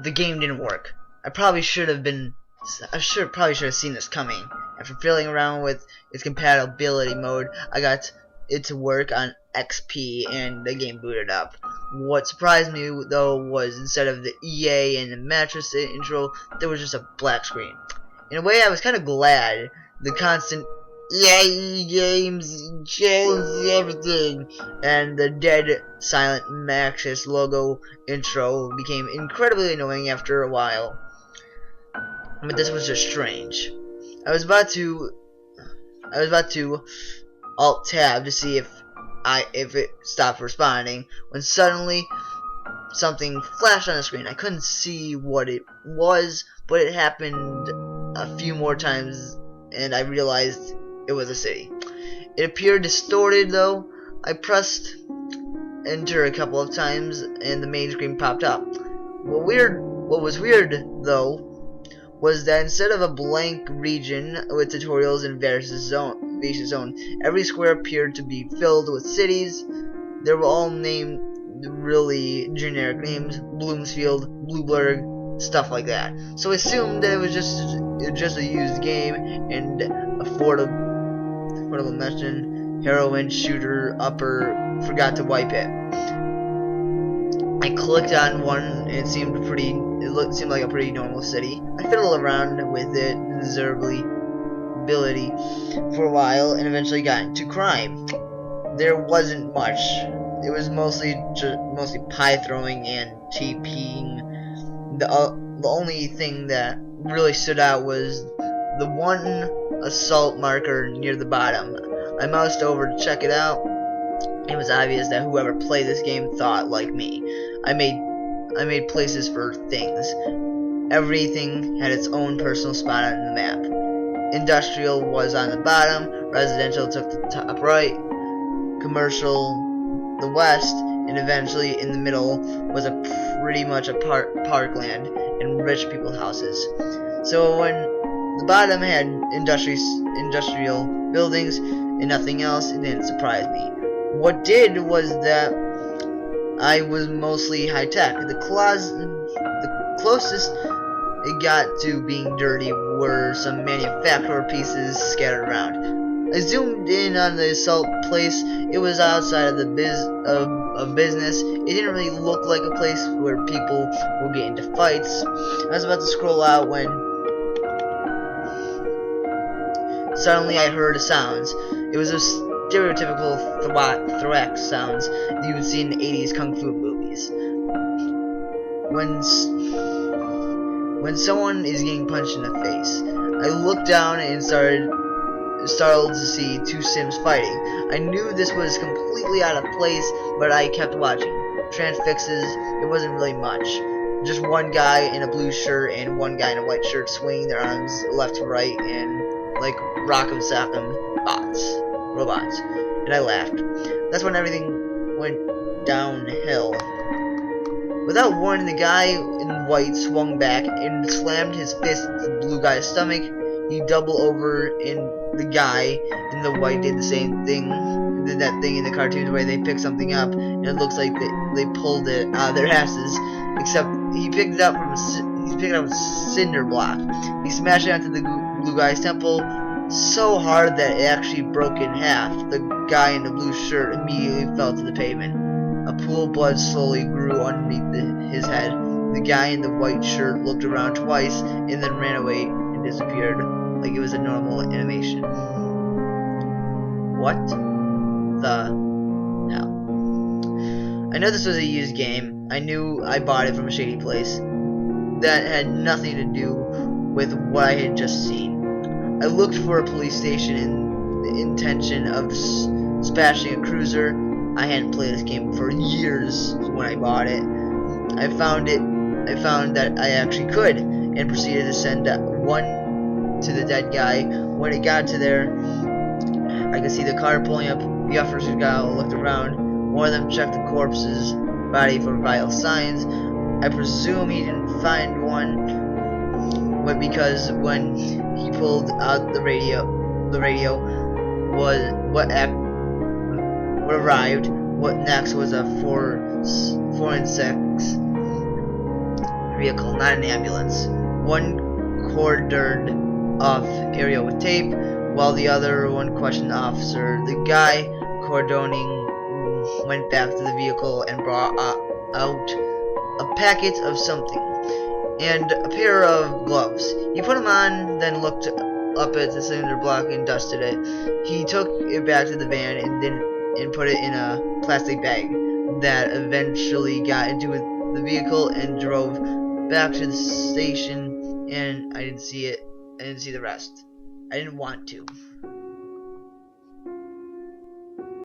the game didn't work. I probably should have seen this coming. After fiddling around with its compatibility mode, I got it to work on XP and the game booted up. What surprised me though was instead of the EA and the mattress intro, there was just a black screen. In a way, I was kind of glad. The constant EA games change everything, and the dead silent mattress logo intro became incredibly annoying after a while. But this was just strange. I was about to Alt Tab to see if it stopped responding when suddenly something flashed on the screen. I couldn't see what it was, but it happened a few more times and I realized it was a city. It appeared distorted though. I pressed enter a couple of times and the main screen popped up. What was weird though was that instead of a blank region with tutorials and various zone, every square appeared to be filled with cities. They were all named really generic names: Bloomsfield, Blueberg, stuff like that. So I assumed that it was just a used game and affordable mention, heroin shooter upper forgot to wipe it. I clicked on one and it seemed like a pretty normal city. I fiddled around with it observability for a while and eventually got into crime. There wasn't much. It was mostly pie throwing and TPing. The only thing that really stood out was the one assault marker near the bottom. I moused over to check it out. It was obvious that whoever played this game thought like me. I made places for things. Everything had its own personal spot on the map. Industrial was on the bottom, residential took the top right, commercial the west, and eventually in the middle was pretty much a parkland and rich people houses. So when the bottom had industrial buildings and nothing else, it didn't surprise me. What did was that I was mostly high-tech. The closest it got to being dirty were some manufacturer pieces scattered around. I zoomed in on the assault place. It was outside of the business. It didn't really look like a place where people would get into fights. I was about to scroll out when suddenly I heard sounds. It was a stereotypical thorax sounds you would see in the 80s kung fu movies. When someone is getting punched in the face. I looked down and startled to see two Sims fighting. I knew this was completely out of place, but I kept watching. Transfixes, it wasn't really much. Just one guy in a blue shirt and one guy in a white shirt swinging their arms left to right and like rock'em sock'em robots. And I laughed. That's when everything went downhill. Without warning, the guy in white swung back and slammed his fist into the blue guy's stomach. He doubled over and the guy in the white did the same thing. Did that thing in the cartoons where they pick something up and it looks like they pulled it out of their asses. Except he picked it up a cinder block. He smashed it onto the blue guy's temple so hard that it actually broke in half. The guy in the blue shirt immediately fell to the pavement. A pool of blood slowly grew underneath his head. The guy in the white shirt looked around twice and then ran away and disappeared like it was a normal animation. What the hell? I know this was a used game. I knew I bought it from a shady place. That had nothing to do with what I had just seen. I looked for a police station in the intention of smashing a cruiser. I hadn't played this game for years when I bought it. I found that I actually could, and proceeded to send one to the dead guy. When it got to there, I could see the car pulling up. The officers looked around. One of them checked the corpse's body for vital signs. I presume he didn't find one, but because when he pulled out the radio was what arrived. What next was a forensics vehicle, not an ambulance. One cordored off area with tape, while the other one questioned the officer. The guy cordoning went back to the vehicle and brought out a packet of something and a pair of gloves. He put them on, then looked up at the cylinder block and dusted it. He took it back to the van and put it in a plastic bag that eventually got into the vehicle and drove back to the station. And I didn't see it. I didn't see the rest. I didn't want to.